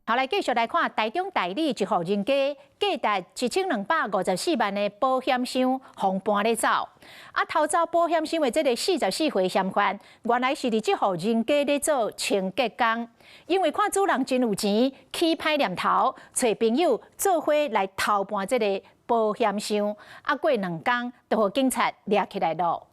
后来继续来看台中代理一户人家价值1254万的保险箱红搬咧走，偷走保险箱的这个44岁嫌犯，原来是伫这户人家咧做清洁工，因为看主人真有钱，起歹念头，找朋友做伙来偷搬这个保险箱，过2天就互警察抓起来了。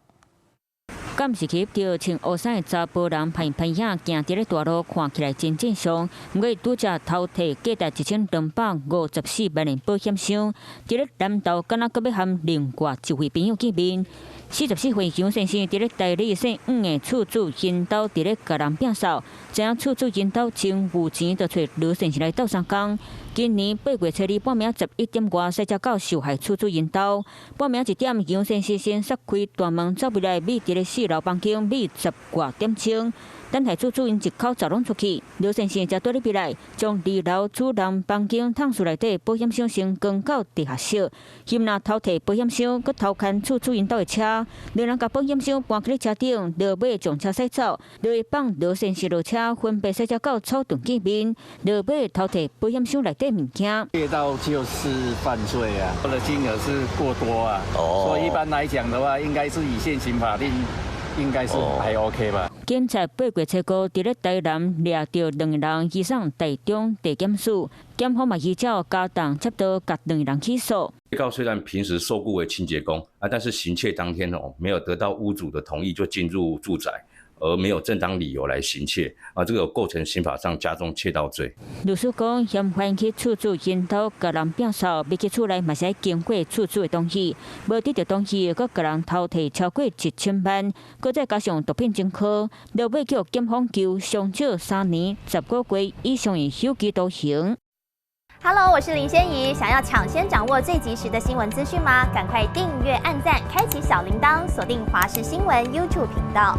敢是翕到穿黑衫的查甫人拍影行伫咧大路，看起来真正常。不过拄则偷摕价值1254万的保险箱，伫咧南投敢若阁要和另外一位朋友见面。44岁杨先生伫咧代理姓黄的厝主因兜伫咧甲人摒扫，知影厝主因兜真有钱，就找刘先生来斗相共。今年8月初2半暝11点外，驶车到受害厝主因兜。半暝1点，杨先生先摔开大门走入来，米伫咧4楼房间，米10外点钟。 等待厝主因一口走拢出去，刘先生才倒入来，将2楼主人房间窗厝内底保险箱先扛到地下室，嫌那偷摕保险箱，佮偷牵厝主因兜的车，两人把保险箱搬去咧车顶，落尾将车驶走，落尾放刘先生落车，分别驶车到草屯见面，落尾偷摕保险箱内底物件。窃盗就是犯罪啊，的金额是过多啊，所以一般来讲的话，应该是以现行法令。 应该是还 OK 吧。警察8月初5伫咧台南抓到2人移送台中地检署，检方嘛依照高档接到甲2人起诉。被告虽然平时受雇为清洁工但是行窃当天没有得到屋主的同意就进入住宅。 而没有正当理由来行窃这个有构成刑法上加重窃盗罪。律师讲，嫌犯去厝主因兜甲人摒扫，要去厝内嘛是经过厝主的同意，无得到同意，佮甲人偷摕超过1000万，佮再加上毒品前科，落尾叫检方求上少3年10个月以上的有期徒刑。 Hello， 我是林仙怡。想要抢先掌握最及时的新闻资讯吗？赶快订阅、按赞、开启小铃铛，锁定华视新闻 YouTube 频道。